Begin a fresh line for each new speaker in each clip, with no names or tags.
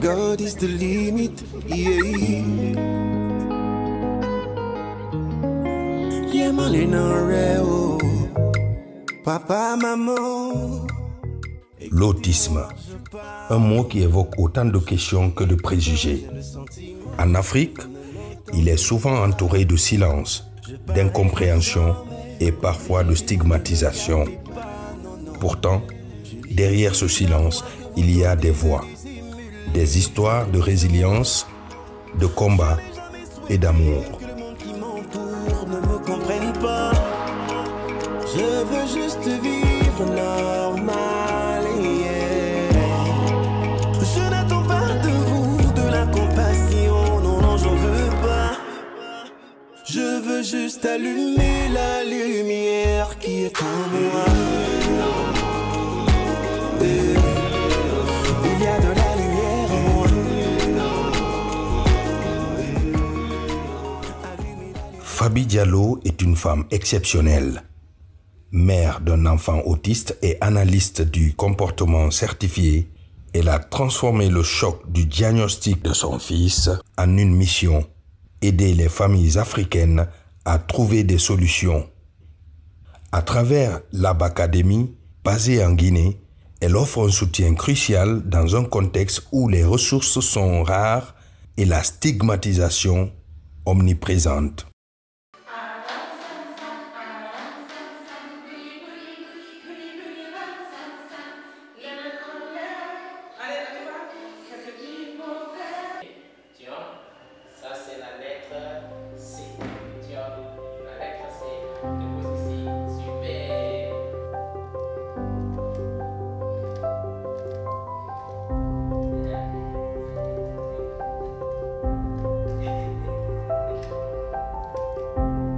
God is the limit, yeah. Yeah, man, in a réo. Papa, maman.
L'autisme, un mot qui évoque autant de questions que de préjugés. En Afrique, il est souvent entouré de silence, d'incompréhension et parfois de stigmatisation. Pourtant, derrière ce silence, il y a des voix, des histoires de résilience, de combat et d'amour.
Je veux juste vivre normal, yeah. Je n'attends pas de vous de la compassion, non, non, j'en veux pas. Je veux juste allumer la lumière qui est en moi. Il y a de la lumière en moi.
Fabi Diallo est une femme exceptionnelle. Mère d'un enfant autiste et analyste du comportement certifié, elle a transformé le choc du diagnostic de son fils en une mission: aider les familles africaines à trouver des solutions. À travers l'Ab Academy, basée en Guinée, elle offre un soutien crucial dans un contexte où les ressources sont rares et la stigmatisation omniprésente.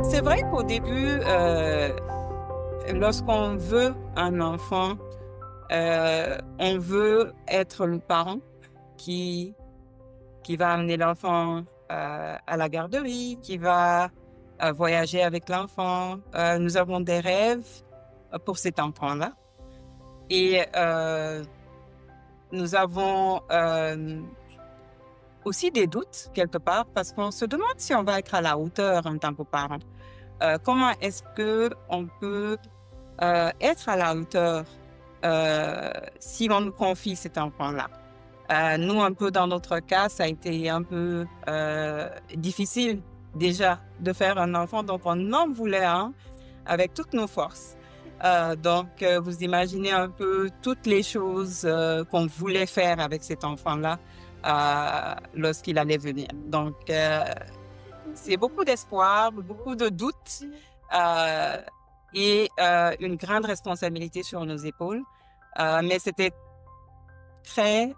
C'est vrai qu'au début, lorsqu'on veut un enfant, on veut être le parent qui va amener l'enfant à la garderie, qui va voyager avec l'enfant. Nous avons des rêves pour cet enfant-là. Et nous avons aussi des doutes quelque part parce qu'on se demande si on va être à la hauteur en tant que parent. Comment est-ce qu'on peut être à la hauteur si on nous confie cet enfant-là? Nous, un peu dans notre cas, ça a été un peu difficile déjà de faire un enfant, donc on en voulait un avec toutes nos forces. Donc, vous imaginez un peu toutes les choses qu'on voulait faire avec cet enfant-là lorsqu'il allait venir. Donc, c'est beaucoup d'espoir, beaucoup de doutes et une grande responsabilité sur nos épaules. Mais c'était très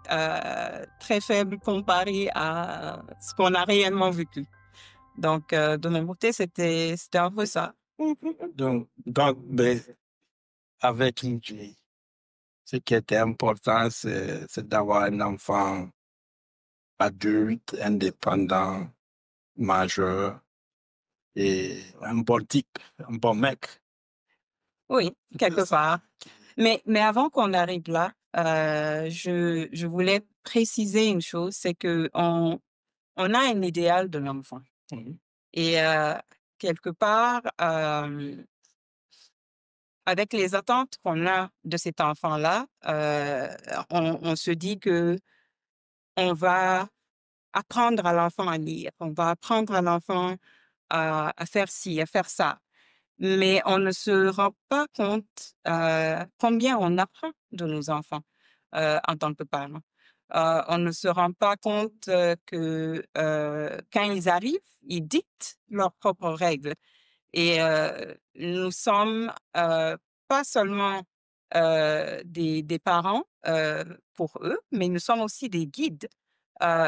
faible comparé à ce qu'on a réellement vécu. Donc, de mon côté, c'était un peu ça.
Donc ben, avec une fille, ce qui était important, c'est d'avoir un enfant adulte, indépendant, majeur et un bon type, un bon mec.
Oui, quelque part. Mais avant qu'on arrive là, je voulais préciser une chose, c'est que on a un idéal de l'enfant. Et quelque part, avec les attentes qu'on a de cet enfant-là, on se dit que on va apprendre à l'enfant à lire, on va apprendre à l'enfant à faire ci, à faire ça. Mais on ne se rend pas compte combien on apprend de nos enfants en tant que parents. On ne se rend pas compte que quand ils arrivent, ils dictent leurs propres règles. Et nous sommes pas seulement des parents pour eux, mais nous sommes aussi des guides.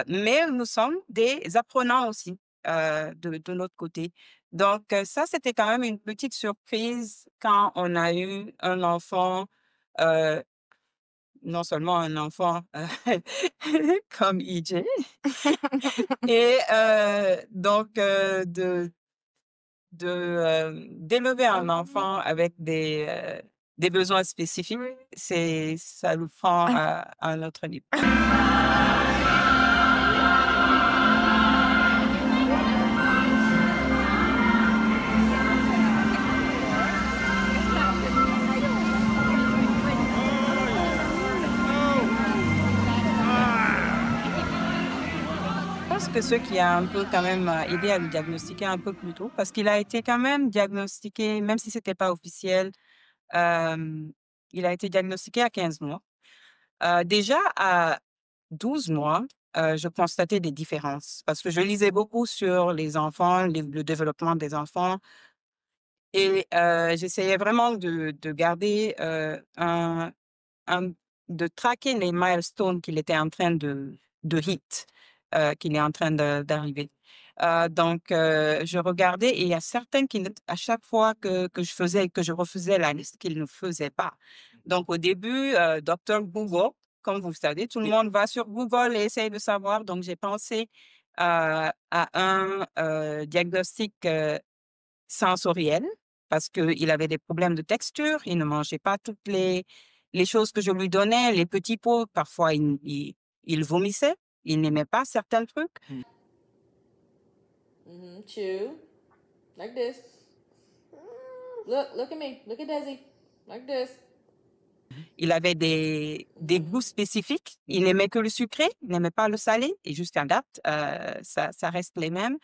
Mais nous sommes des apprenants aussi de notre côté. Donc, ça, c'était quand même une petite surprise quand on a eu un enfant, non seulement un enfant comme EJ, et donc d'élever un enfant avec des des besoins spécifiques, ça le prend à un autre niveau. Je pense que ce qui a un peu quand même aidé à le diagnostiquer un peu plus tôt, parce qu'il a été quand même diagnostiqué, même si c'était pas officiel, il a été diagnostiqué à 15 mois. Déjà à 12 mois, je constatais des différences parce que je lisais beaucoup sur les enfants, le développement des enfants et j'essayais vraiment de garder de traquer les milestones qu'il était en train de hit, qu'il est en train d'arriver. Donc, je regardais et il y a certains qui, à chaque fois que je refaisais la liste, qu'ils ne faisaient pas. Donc, au début, Dr. Google, comme vous savez, tout le monde va sur Google et essaye de savoir. Donc, j'ai pensé à un diagnostic sensoriel parce qu'il avait des problèmes de texture. Il ne mangeait pas toutes les choses que je lui donnais, les petits pots. Parfois, il vomissait. Il n'aimait pas certains trucs.
Chew. Like this. Look at me. Look at Desi. Like this.
Il avait des goûts spécifiques. Il n'aimait que le sucré, il n'aimait pas le salé. Et jusqu'à date, ça reste les mêmes.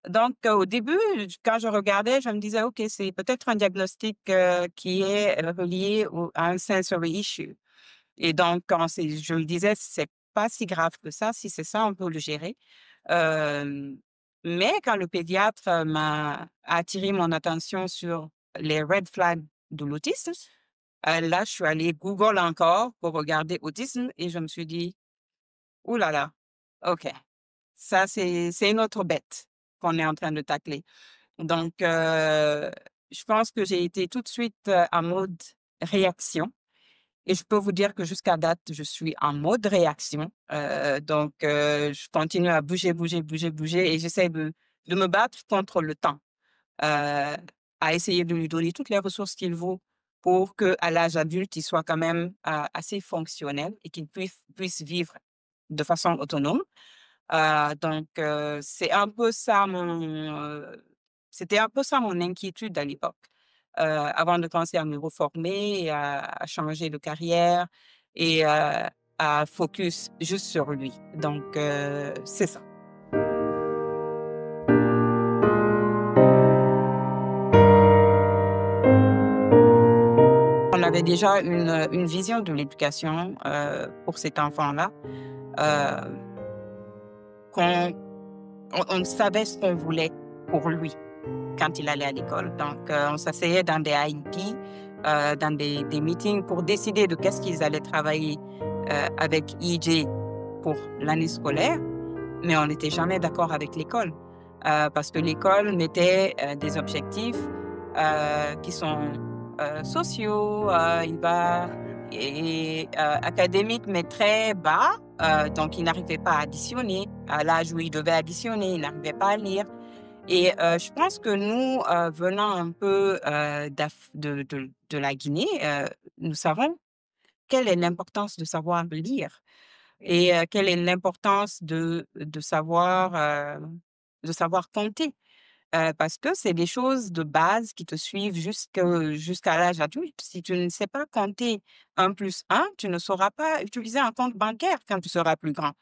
Donc, au début, quand je regardais, je me disais, OK, c'est peut-être un diagnostic qui est relié à un sensory issue. Et donc, je me disais, c'est pas si grave que ça. Si c'est ça, on peut le gérer. Mais quand le pédiatre a attiré mon attention sur les red flags de l'autisme, là, je suis allée Google encore pour regarder autisme et je me suis dit, ouh là là, OK, ça, c'est une autre bête qu'on est en train de tacler. Donc, je pense que j'ai été tout de suite en mode réaction. Et je peux vous dire que jusqu'à date, je suis en mode réaction. Donc, je continue à bouger et j'essaie de me battre contre le temps, à essayer de lui donner toutes les ressources qu'il vaut pour qu'à l'âge adulte, il soit quand même assez fonctionnel et qu'il puisse vivre de façon autonome. Donc, c'est un peu ça c'était un peu ça mon inquiétude à l'époque, avant de commencer à me reformer, à changer de carrière et à focus juste sur lui. Donc, c'est ça. On avait déjà une vision de l'éducation pour cet enfant-là. On savait ce qu'on voulait pour lui quand il allait à l'école. Donc, on s'asseyait dans des IEP, dans des meetings pour décider de qu'est-ce qu'ils allaient travailler avec EJ pour l'année scolaire, mais on n'était jamais d'accord avec l'école parce que l'école mettait des objectifs qui sont sociaux, académiques, mais très bas. Donc, il n'arrivait pas à additionner. À l'âge où il devait additionner, il n'arrivait pas à lire. Et je pense que nous, venant un peu de la Guinée, nous savons quelle est l'importance de savoir lire et quelle est l'importance de savoir compter. Parce que c'est des choses de base qui te suivent jusqu'à l'âge adulte. Si tu ne sais pas compter 1 plus 1, tu ne sauras pas utiliser un compte bancaire quand tu seras plus grand.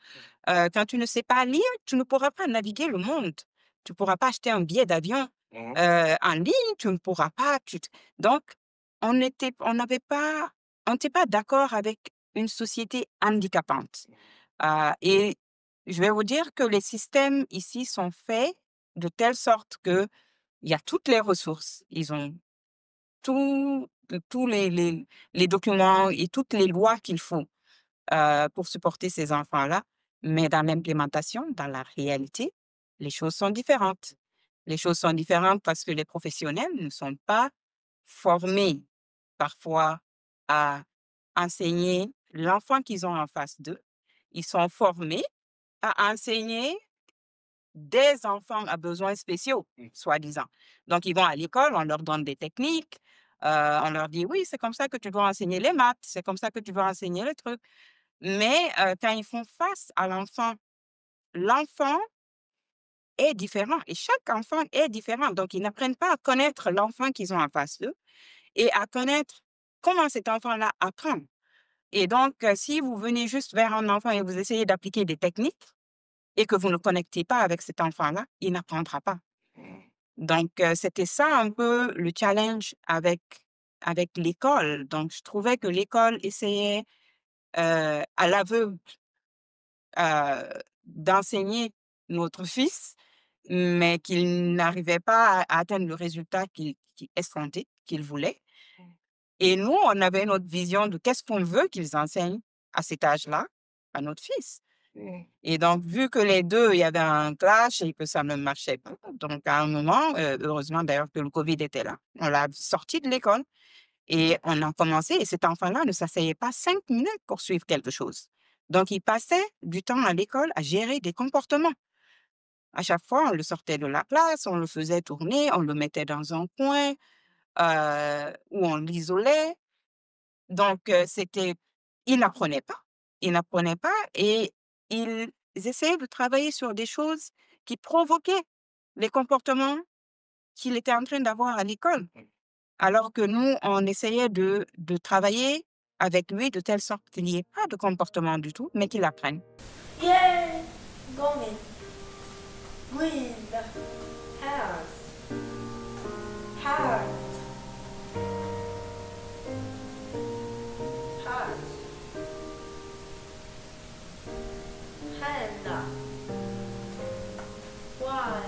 Quand tu ne sais pas lire, tu ne pourras pas naviguer le monde. Tu ne pourras pas acheter un billet d'avion en ligne, tu ne pourras pas. Donc, on n'était pas d'accord avec une société handicapante. Et je vais vous dire que les systèmes ici sont faits de telle sorte qu'il y a toutes les ressources. Ils ont tous les documents et toutes les lois qu'il faut pour supporter ces enfants-là. Mais dans l'implémentation, dans la réalité, les choses sont différentes. Les choses sont différentes parce que les professionnels ne sont pas formés parfois à enseigner l'enfant qu'ils ont en face d'eux. Ils sont formés à enseigner des enfants à besoins spéciaux, soi-disant. Donc, ils vont à l'école, on leur donne des techniques, On leur dit, oui, c'est comme ça que tu dois enseigner les maths, c'est comme ça que tu dois enseigner les trucs. Mais quand ils font face à l'enfant est différent et chaque enfant est différent. Donc, ils n'apprennent pas à connaître l'enfant qu'ils ont en face d'eux et à connaître comment cet enfant-là apprend. Et donc, si vous venez juste vers un enfant et vous essayez d'appliquer des techniques et que vous ne connectez pas avec cet enfant-là, il n'apprendra pas. Donc, c'était ça un peu le challenge avec l'école. Donc, je trouvais que l'école essayait à l'aveugle d'enseigner notre fils, mais qu'il n'arrivait pas à atteindre le résultat qu'il escomptait, qu'il voulait. Et nous, on avait notre vision de qu'est-ce qu'on veut qu'ils enseignent à cet âge-là à notre fils. Et donc, vu que les deux, il y avait un clash et que ça ne marchait pas, donc à un moment, heureusement d'ailleurs que le COVID était là, on l'a sorti de l'école et on a commencé, et cet enfant-là ne s'asseyait pas 5 minutes pour suivre quelque chose. Donc, il passait du temps à l'école à gérer des comportements. À chaque fois, on le sortait de la classe, on le faisait tourner, on le mettait dans un coin où on l'isolait. Donc, il n'apprenait pas. Il n'apprenait pas et ils essayaient de travailler sur des choses qui provoquaient les comportements qu'il était en train d'avoir à l'école. Alors que nous, on essayait de travailler avec lui de telle sorte qu'il n'y ait pas de comportement du tout, mais qu'il apprenne.
Yeah, going. Breathe. House. Heart. Heart. Hand. Why?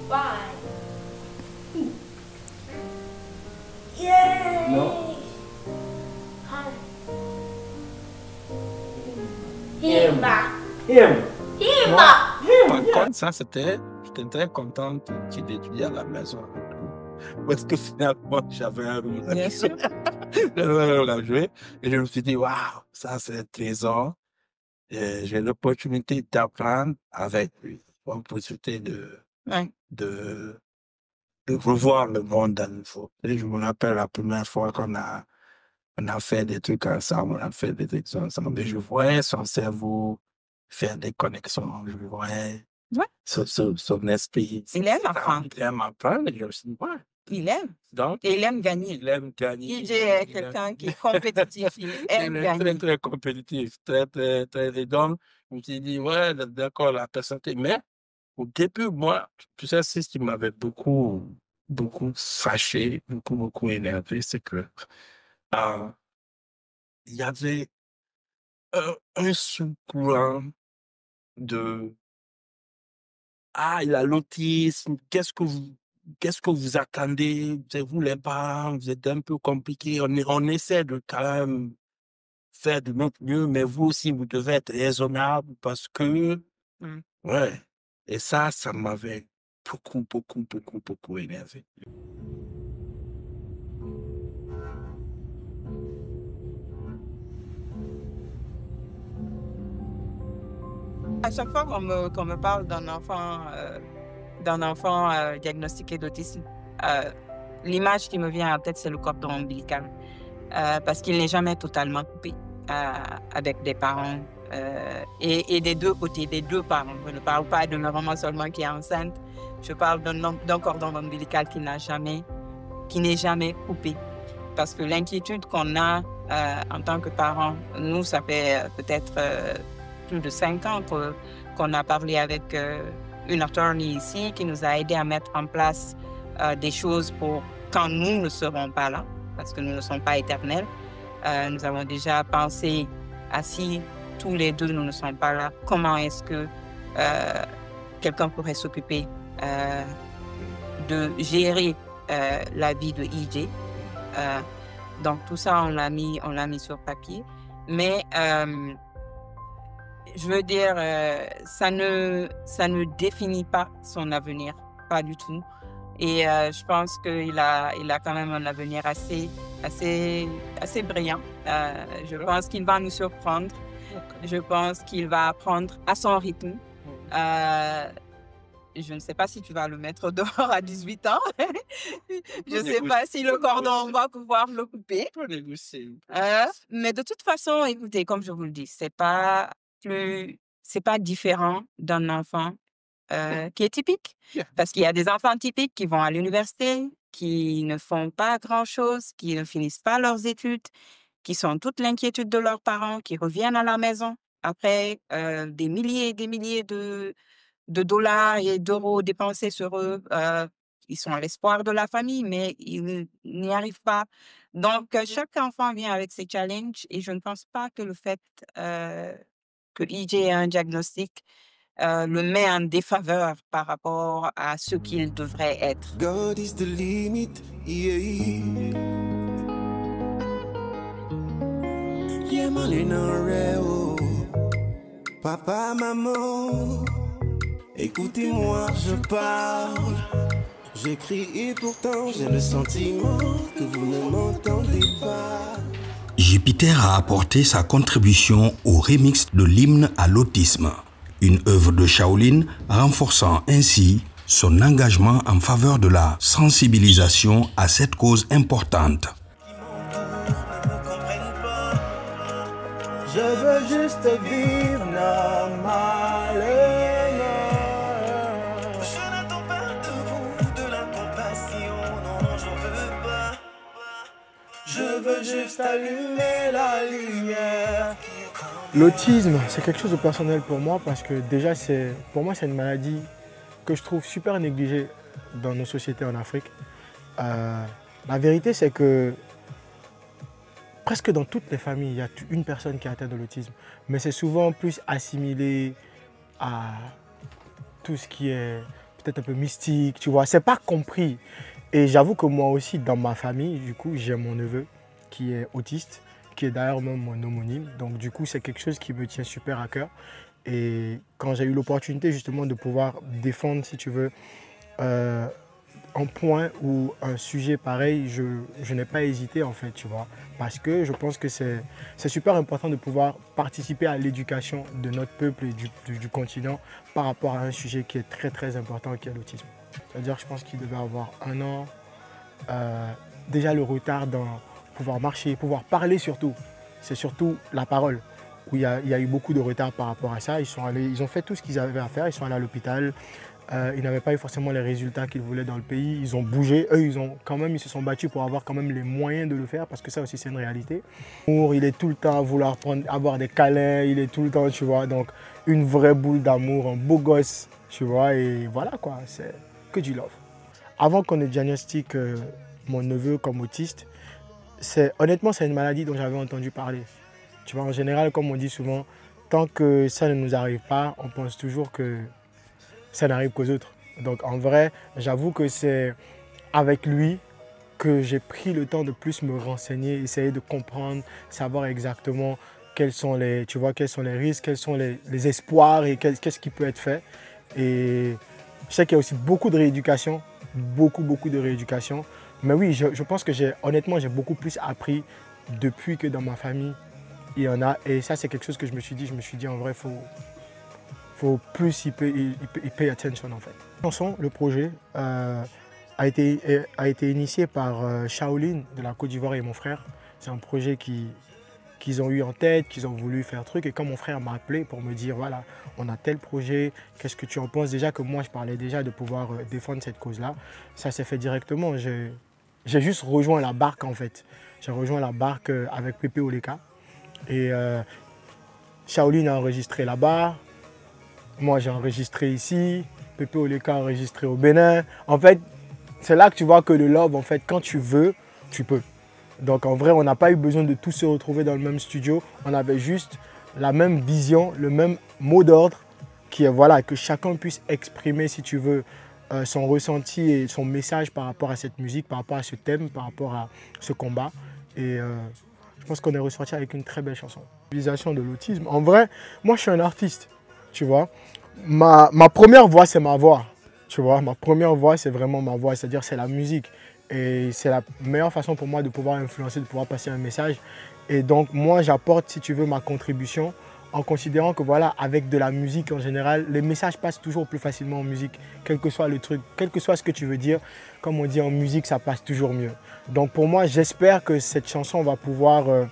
Why? Yay!
No.
Heart. Himba.
Him.
Himba.
Par contre, ça, j'étais très content qu'il étudie à la maison. Parce que finalement, j'avais un rôle à
Bien
jouer.
sûr.
J'avais un rôle à jouer. Et je me suis dit, waouh, ça, c'est un trésor. Et j'ai l'opportunité d'apprendre avec lui. L'opportunité
Ouais.
de revoir le monde à nouveau. Et je me rappelle la première fois qu'on a fait des trucs ensemble, on a fait des trucs ensemble. Et je voyais son cerveau faire des connexions. Je voyais
Ouais.
son esprit.
Il aime apprendre.
Il aime apprendre. Et je me suis dit, ouais.
Il aime.
Donc,
Et il aime gagner.
il aime gagner.
Il est quelqu'un qui est compétitif. Il aime
Il est
gagner.
très, très compétitif. Très, très, très. Et donc, je me suis dit, ouais, d'accord, la personnalité. Mais au début, moi, tu sais, c'est ce qui m'avait beaucoup fâché, beaucoup énervé, c'est que il y avait un sous-courant de il a l'autisme, qu'est-ce que vous attendez? C'est vous les parents, vous êtes un peu compliqués. On essaie de quand même faire de notre mieux, mais vous aussi, vous devez être raisonnable parce que, ouais. Et ça m'avait beaucoup énervé.
À chaque fois qu'on me parle d'un enfant diagnostiqué d'autisme, l'image qui me vient en tête, c'est le cordon ombilical. Parce qu'il n'est jamais totalement coupé avec des parents et des deux côtés, des deux parents. Je ne parle pas de ma maman seulement qui est enceinte, je parle d'un cordon ombilical qui n'est jamais coupé. Parce que l'inquiétude qu'on a en tant que parents, nous, ça fait peut-être plus de 5 ans qu'on a parlé avec une attorney ici qui nous a aidé à mettre en place des choses pour quand nous ne serons pas là, parce que nous ne sommes pas éternels. Nous avons déjà pensé à si tous les deux nous ne sommes pas là, comment est-ce que quelqu'un pourrait s'occuper de gérer la vie de EJ. Donc tout ça, on l'a mis sur papier. Mais je veux dire, ça ne définit pas son avenir, pas du tout. Et je pense qu'il a quand même un avenir assez brillant. Je pense qu'il va nous surprendre. Je pense qu'il va apprendre à son rythme. je ne sais pas si tu vas le mettre dehors à 18 ans. Je ne sais pas si le cordon va pouvoir le couper.
On peut négocier.
Mais de toute façon, écoutez, comme je vous le dis, c'est pas différent d'un enfant qui est typique.
Yeah.
Parce qu'il y a des enfants typiques qui vont à l'université, qui ne font pas grand-chose, qui ne finissent pas leurs études, qui sont toute l'inquiétude de leurs parents, qui reviennent à la maison après des milliers et des milliers de dollars et d'euros dépensés sur eux. Ils sont à l'espoir de la famille, mais ils n'y arrivent pas. Donc, chaque enfant vient avec ses challenges et je ne pense pas que le fait que EJ ait un diagnostic le met en défaveur par rapport à ce qu'il devrait être.
God is the limit, yeah. Yeah, papa, maman, écoutez-moi, je parle. J'écris et pourtant j'ai le sentiment que vous ne m'entendez pas.
Jupiter a apporté sa contribution au remix de l'hymne à l'autisme, une œuvre de Shaolin renforçant ainsi son engagement en faveur de la sensibilisation à cette cause importante.
Je veux juste vivre normal. Je n'attends pas de vous de la compassion, non, j'en veux pas. Je veux juste allumer la lumière.
L'autisme, c'est quelque chose de personnel pour moi parce que déjà, pour moi, c'est une maladie que je trouve super négligée dans nos sociétés en Afrique. La vérité, c'est que presque dans toutes les familles, il y a une personne qui est atteinte de l'autisme. Mais c'est souvent plus assimilé à tout ce qui est peut-être un peu mystique, tu vois. C'est pas compris. Et j'avoue que moi aussi, dans ma famille, du coup, j'ai mon neveu qui est autiste, qui est d'ailleurs même mon homonyme. Donc du coup, c'est quelque chose qui me tient super à cœur. Et quand j'ai eu l'opportunité justement de pouvoir défendre, si tu veux, un point ou un sujet pareil, je n'ai pas hésité en fait, tu vois. Parce que je pense que c'est super important de pouvoir participer à l'éducation de notre peuple et du continent par rapport à un sujet qui est très très important, qui est l'autisme. C'est-à-dire, je pense qu'il devait avoir 1 an, déjà le retard dans pouvoir marcher, pouvoir parler surtout. C'est surtout la parole où il y a eu beaucoup de retard par rapport à ça. Ils ont fait tout ce qu'ils avaient à faire, ils sont allés à l'hôpital. Ils n'avaient pas eu forcément les résultats qu'ils voulaient dans le pays. Ils ont bougé. Eux, ils se sont battus pour avoir quand même les moyens de le faire parce que ça aussi, c'est une réalité. Il est tout le temps à vouloir avoir des câlins. Il est tout le temps, tu vois. Donc, une vraie boule d'amour, un beau gosse, tu vois. Et voilà, quoi. C'est que du love. Avant qu'on ait diagnostique mon neveu comme autiste, honnêtement, c'est une maladie dont j'avais entendu parler. Tu vois, en général, comme on dit souvent, tant que ça ne nous arrive pas, on pense toujours que ça n'arrive qu'aux autres. Donc en vrai, j'avoue que c'est avec lui que j'ai pris le temps de plus me renseigner, essayer de comprendre, savoir exactement quels sont les risques, quels sont les espoirs et qu'est-ce qui peut être fait. Et je sais qu'il y a aussi beaucoup de rééducation, beaucoup de rééducation. Mais oui, je pense que honnêtement, j'ai beaucoup plus appris depuis que dans ma famille, il y en a. Et ça, c'est quelque chose que je me suis dit en vrai, faut plus y pay attention en fait. La chanson, le projet, a été initié par Shaolin de la Côte d'Ivoire et mon frère. C'est un projet qu'ils ont eu en tête, qu'ils ont voulu faire truc. Et quand mon frère m'a appelé pour me dire, voilà, on a tel projet, qu'est-ce que tu en penses? Déjà que moi, je parlais déjà de pouvoir défendre cette cause-là. Ça s'est fait directement. J'ai juste rejoint la barque en fait. J'ai rejoint la barque avec Pépé Oleka. Et Shaolin a enregistré là-bas. Moi, j'ai enregistré ici. Pépé Oleka a enregistré au Bénin. En fait, c'est là que tu vois que le love, en fait, quand tu veux, tu peux. Donc, en vrai, on n'a pas eu besoin de tous se retrouver dans le même studio. On avait juste la même vision, le même mot d'ordre, qui est voilà, que chacun puisse exprimer, si tu veux, son ressenti et son message par rapport à cette musique, par rapport à ce thème, par rapport à ce combat. Et je pense qu'on est ressorti avec une très belle chanson. L'utilisation de l'autisme. En vrai, moi, je suis un artiste. Tu vois, ma première voix, c'est ma voix. Tu vois, ma première voix, c'est vraiment ma voix, c'est-à-dire c'est la musique. Et c'est la meilleure façon pour moi de pouvoir influencer, de pouvoir passer un message. Et donc, moi, j'apporte, si tu veux, ma contribution en considérant que voilà, avec de la musique en général, les messages passent toujours plus facilement en musique, quel que soit le truc, quel que soit ce que tu veux dire. Comme on dit en musique, ça passe toujours mieux. Donc pour moi, j'espère que cette chanson va pouvoir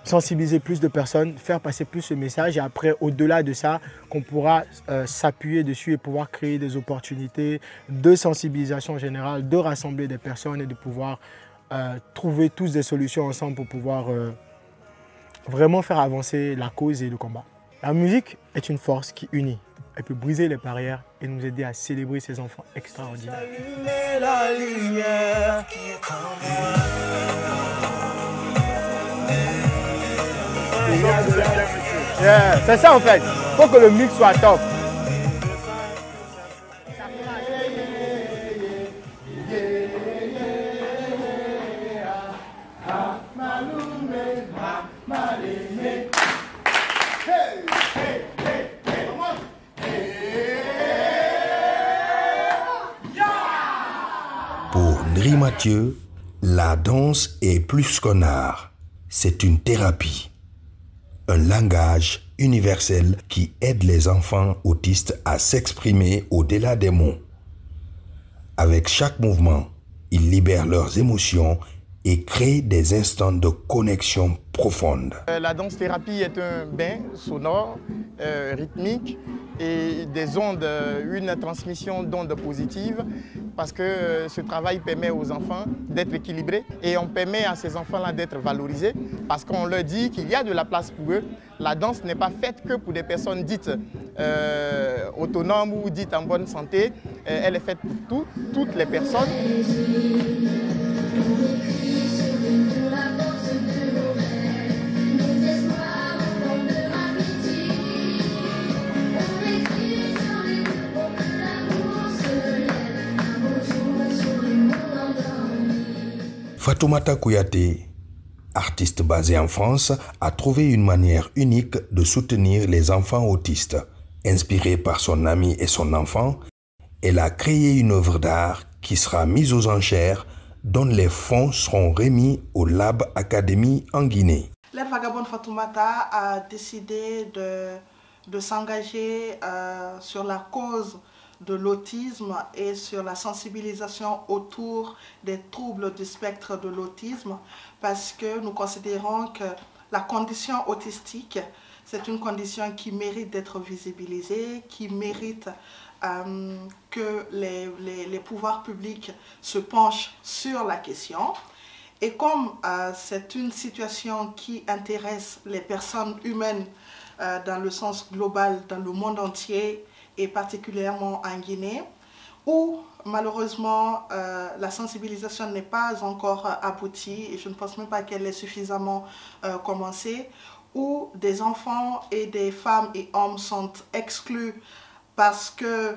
sensibiliser plus de personnes, faire passer plus ce message et après, au-delà de ça, qu'on pourra s'appuyer dessus et pouvoir créer des opportunités de sensibilisation générale, de rassembler des personnes et de pouvoir trouver tous des solutions ensemble pour pouvoir vraiment faire avancer la cause et le combat. La musique est une force qui unit. Elle peut briser les barrières et nous aider à célébrer ces enfants extraordinaires.
Allumer la lumière qui est en moi.
Yeah, c'est ça en fait. Il faut que le mix soit top.
Pour Ndri Mathieu, la danse est plus qu'un art, c'est une thérapie, un langage universel qui aide les enfants autistes à s'exprimer au-delà des mots. Avec chaque mouvement, ils libèrent leurs émotions et créent des instants de connexion profonde.
La danse-thérapie est un bain sonore, rythmique et des ondes, une transmission d'ondes positives parce que ce travail permet aux enfants d'être équilibrés et on permet à ces enfants-là d'être valorisés parce qu'on leur dit qu'il y a de la place pour eux. La danse n'est pas faite que pour des personnes dites autonomes ou dites en bonne santé. Elle est faite pour toutes les personnes.
Fatoumata Kouyaté, artiste basée en France, a trouvé une manière unique de soutenir les enfants autistes. Inspirée par son ami et son enfant, elle a créé une œuvre d'art qui sera mise aux enchères, dont les fonds seront remis au Lab Academy en Guinée.
L'aide vagabonde Fatoumata a décidé de s'engager sur la cause de l'autisme et sur la sensibilisation autour des troubles du spectre de l'autisme parce que nous considérons que la condition autistique, c'est une condition qui mérite d'être visibilisée, qui mérite que les pouvoirs publics se penchent sur la question. Et comme c'est une situation qui intéresse les personnes humaines dans le sens global, dans le monde entier, et particulièrement en Guinée, où malheureusement la sensibilisation n'est pas encore aboutie, et je ne pense même pas qu'elle ait suffisamment commencé, où des enfants et des femmes et hommes sont exclus parce que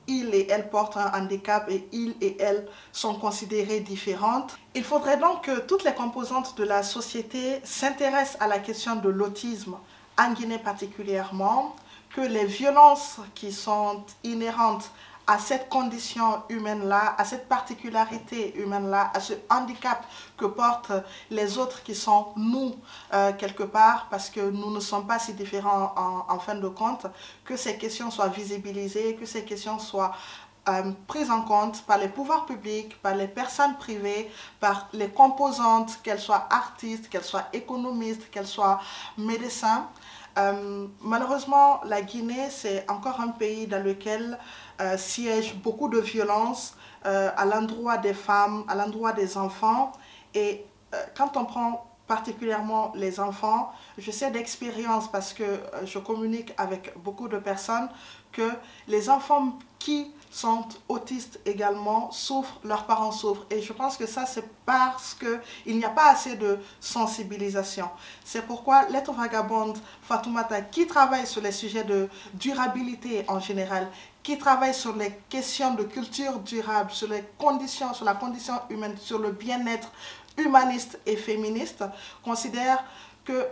ils et elles portent un handicap et ils et elles sont considérés différentes. Il faudrait donc que toutes les composantes de la société s'intéressent à la question de l'autisme, en Guinée particulièrement, que les violences qui sont inhérentes à cette condition humaine-là, à cette particularité humaine-là, à ce handicap que portent les autres qui sont nous, quelque part, parce que nous ne sommes pas si différents en fin de compte, que ces questions soient visibilisées, que ces questions soient prises en compte par les pouvoirs publics, par les personnes privées, par les composantes, qu'elles soient artistes, qu'elles soient économistes, qu'elles soient médecins. Malheureusement, la Guinée, c'est encore un pays dans lequel siègent beaucoup de violences à l'endroit des femmes, à l'endroit des enfants. Et quand on prend particulièrement les enfants, je sais d'expérience parce que je communique avec beaucoup de personnes que les enfants qui sont autistes également souffrent, leurs parents souffrent. Et je pense que ça, c'est parce qu'il n'y a pas assez de sensibilisation. C'est pourquoi l'être vagabonde Fatoumata, qui travaille sur les sujets de durabilité en général, qui travaille sur les questions de culture durable, sur les conditions, sur la condition humaine, sur le bien-être humaniste et féministe, considère que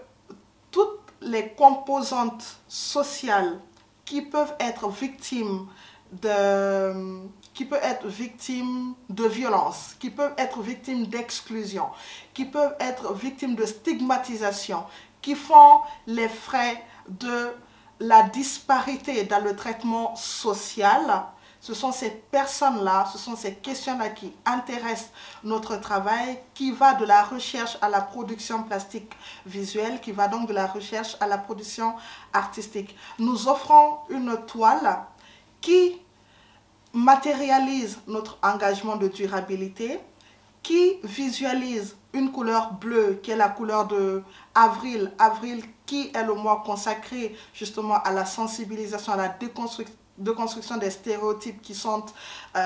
toutes les composantes sociales qui peuvent être victimes de violence, qui peuvent être victimes d'exclusion, qui peuvent être victimes de stigmatisation, qui font les frais de la disparité dans le traitement social. Ce sont ces personnes-là, ce sont ces questions-là qui intéressent notre travail, qui va de la recherche à la production plastique visuelle, qui va donc de la recherche à la production artistique. Nous offrons une toile qui matérialise notre engagement de durabilité, qui visualise une couleur bleue qui est la couleur de avril, qui est le mois consacré justement à la sensibilisation, à la déconstruction des stéréotypes qui sont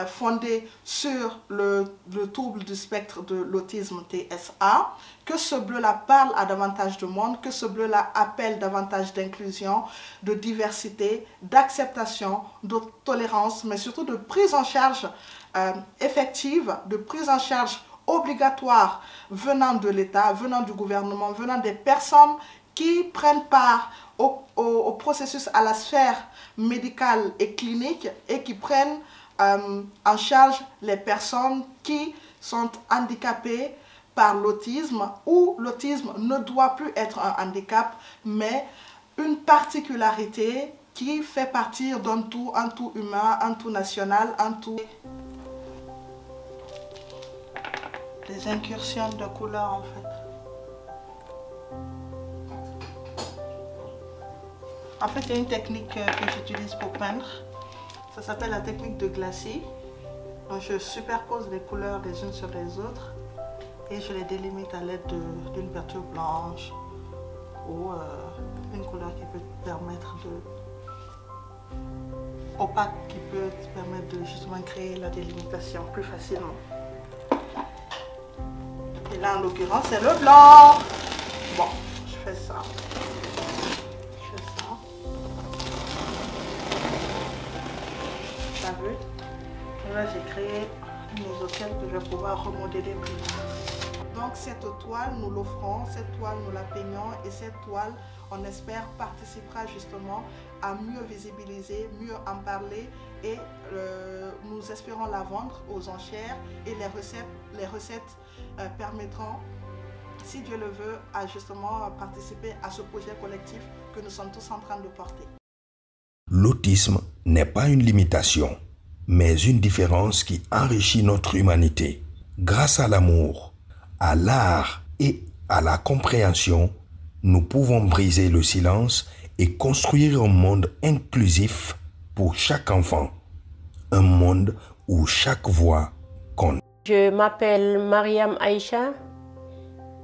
fondés sur le trouble du spectre de l'autisme TSA, que ce bleu-là parle à davantage de monde, que ce bleu-là appelle davantage d'inclusion, de diversité, d'acceptation, de tolérance, mais surtout de prise en charge effective, de prise en charge obligatoire venant de l'État, venant du gouvernement, venant des personnes qui prennent part au processus à la sphère médicale et clinique et qui prennent en charge les personnes qui sont handicapées par l'autisme, où l'autisme ne doit plus être un handicap, mais une particularité qui fait partir d'un tout, un tout humain, un tout national, un tout... Des incursions de couleurs en fait. En fait, il y a une technique que j'utilise pour peindre. Ça s'appelle la technique de glacis. Donc, je superpose les couleurs les unes sur les autres et je les délimite à l'aide d'une peinture blanche ou une couleur qui peut permettre opaque, qui peut permettre de justement créer la délimitation plus facilement. Et là, en l'occurrence, c'est le blanc. Bon, je fais ça. T'as vu? Et là, j'ai créé une isocèle que je vais pouvoir remodeler plus tard. Donc, cette toile, nous l'offrons, cette toile, nous la peignons et cette toile, on espère, participera justement à mieux visibiliser, mieux en parler et nous espérons la vendre aux enchères et les recettes permettront, si Dieu le veut, à justement participer à ce projet collectif que nous sommes tous en train de porter.
L'autisme n'est pas une limitation, mais une différence qui enrichit notre humanité. Grâce à l'amour, à l'art et à la compréhension, nous pouvons briser le silence et construire un monde inclusif pour chaque enfant. Un monde où chaque voix compte.
Je m'appelle Mariam Aïcha.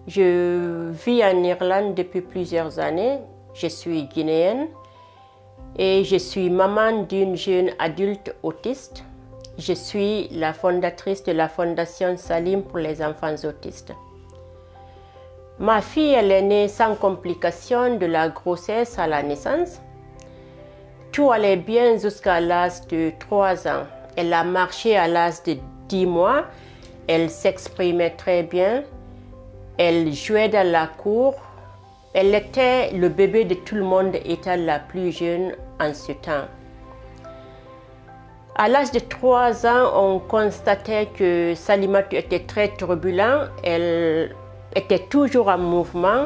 Je vis en Irlande depuis plusieurs années. Je suis guinéenne et je suis maman d'une jeune adulte autiste. Je suis la fondatrice de la Fondation Salim pour les enfants autistes. Ma fille, elle est née sans complications de la grossesse à la naissance. Tout allait bien jusqu'à l'âge de 3 ans. Elle a marché à l'âge de 10 mois. Elle s'exprimait très bien. Elle jouait dans la cour. Elle était le bébé de tout le monde, étant la plus jeune en ce temps. À l'âge de 3 ans, on constatait que Salimatu était très turbulente. Elle était toujours en mouvement.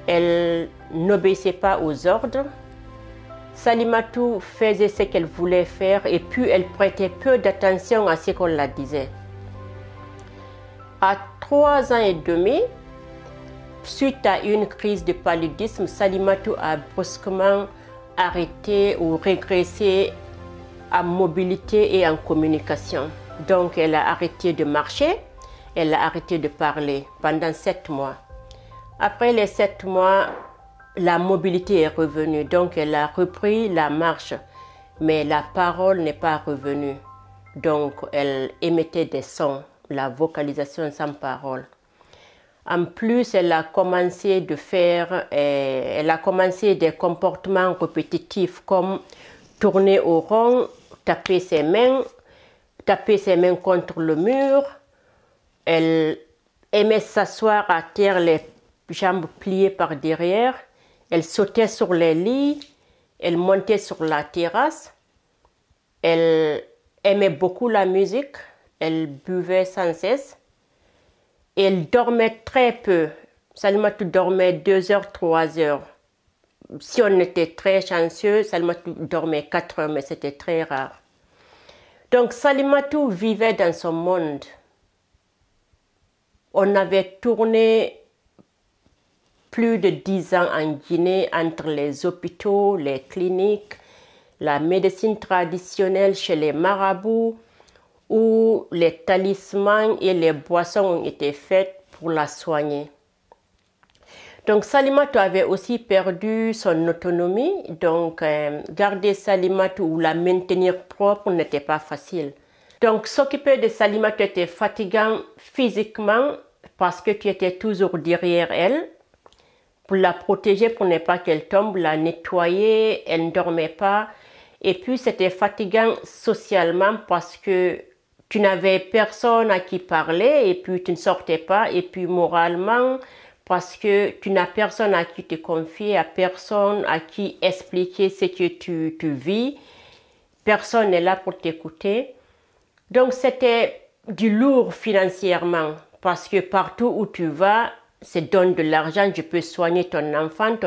Elle n'obéissait pas aux ordres. Salimatu faisait ce qu'elle voulait faire et puis elle prêtait peu d'attention à ce qu'on la disait. À 3 ans et demi, suite à une crise de paludisme, Salimatu a brusquement arrêté ou régressé en mobilité et en communication. Donc elle a arrêté de marcher, elle a arrêté de parler pendant 7 mois. Après les 7 mois, la mobilité est revenue, donc elle a repris la marche, mais la parole n'est pas revenue. Donc elle émettait des sons, la vocalisation sans parole. En plus, elle a commencé des comportements répétitifs comme tourner au rond, taper ses mains contre le mur. Elle aimait s'asseoir à terre, les jambes pliées par derrière. Elle sautait sur les lits, elle montait sur la terrasse. Elle aimait beaucoup la musique, elle buvait sans cesse. Elle dormait très peu. Salimatou dormait 2 heures, 3 heures. Si on était très chanceux, Salimatou dormait 4 heures, mais c'était très rare. Donc Salimatou vivait dans son monde. On avait tourné plus de 10 ans en Guinée entre les hôpitaux, les cliniques, la médecine traditionnelle chez les marabouts, où les talismans et les boissons ont été faits pour la soigner. Donc Salimatou avait aussi perdu son autonomie, donc garder Salimatou ou la maintenir propre n'était pas facile. Donc s'occuper de Salimatou était fatigant physiquement parce que tu étais toujours derrière elle pour la protéger, pour ne pas qu'elle tombe, la nettoyer, elle ne dormait pas. Et puis c'était fatigant socialement parce que tu n'avais personne à qui parler et puis tu ne sortais pas. Et puis moralement, parce que tu n'as personne à qui te confier, à personne à qui expliquer ce que tu vis. Personne n'est là pour t'écouter. Donc c'était du lourd financièrement parce que partout où tu vas, c'est donne de l'argent, je peux soigner ton enfant,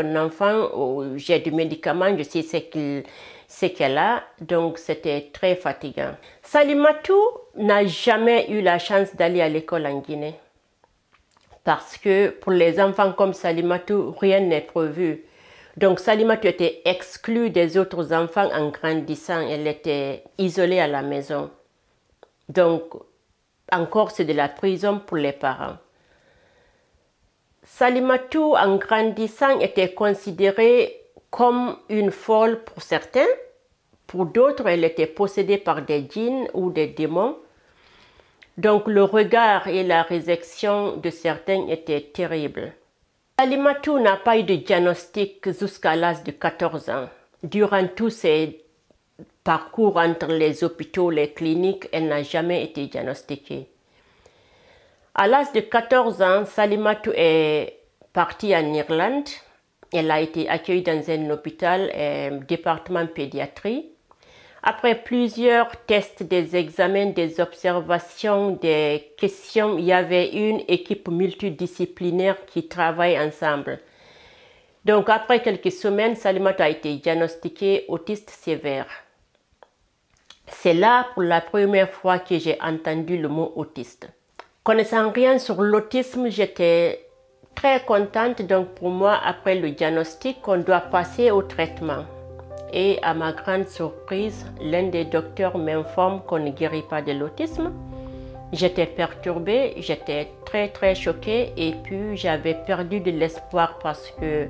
j'ai du médicament, je sais ce qu'elle a, donc c'était très fatigant. Salimatou n'a jamais eu la chance d'aller à l'école en Guinée. Parce que pour les enfants comme Salimatou, rien n'est prévu. Donc Salimatou était exclue des autres enfants en grandissant. Elle était isolée à la maison. Donc encore c'est de la prison pour les parents. Salimatou en grandissant était considérée comme une folle pour certains. Pour d'autres, elle était possédée par des djinns ou des démons. Donc le regard et la réjection de certains étaient terribles. Salimatou n'a pas eu de diagnostic jusqu'à l'âge de 14 ans. Durant tous ses parcours entre les hôpitaux, les cliniques, elle n'a jamais été diagnostiquée. À l'âge de 14 ans, Salimatou est partie en Irlande. Elle a été accueillie dans un hôpital, département pédiatrie. Après plusieurs tests, des examens, des observations, des questions, il y avait une équipe multidisciplinaire qui travaille ensemble. Donc après quelques semaines, Salimatou a été diagnostiquée autiste sévère. C'est là pour la première fois que j'ai entendu le mot autiste. Connaissant rien sur l'autisme, j'étais très contente. Donc pour moi, après le diagnostic, on doit passer au traitement. Et à ma grande surprise, l'un des docteurs m'informe qu'on ne guérit pas de l'autisme. J'étais perturbée, j'étais très choquée et puis j'avais perdu de l'espoir parce que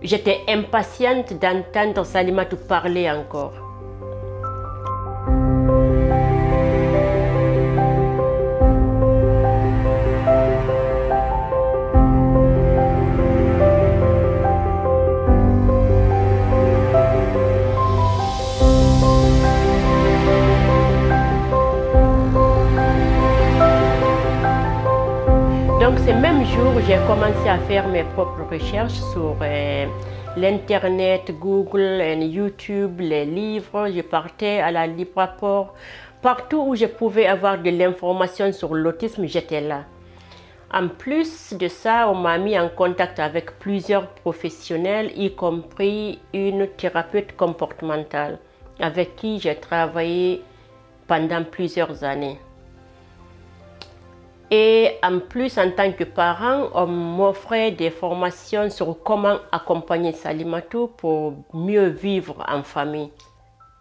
j'étais impatiente d'entendre Salimatou parler encore. Donc ce même jour, j'ai commencé à faire mes propres recherches sur l'internet, Google, YouTube, les livres. Je partais à la Libraport. Partout où je pouvais avoir de l'information sur l'autisme, j'étais là. En plus de ça, on m'a mis en contact avec plusieurs professionnels, y compris une thérapeute comportementale avec qui j'ai travaillé pendant plusieurs années. Et en plus, en tant que parent, on m'offrait des formations sur comment accompagner Salimatou pour mieux vivre en famille.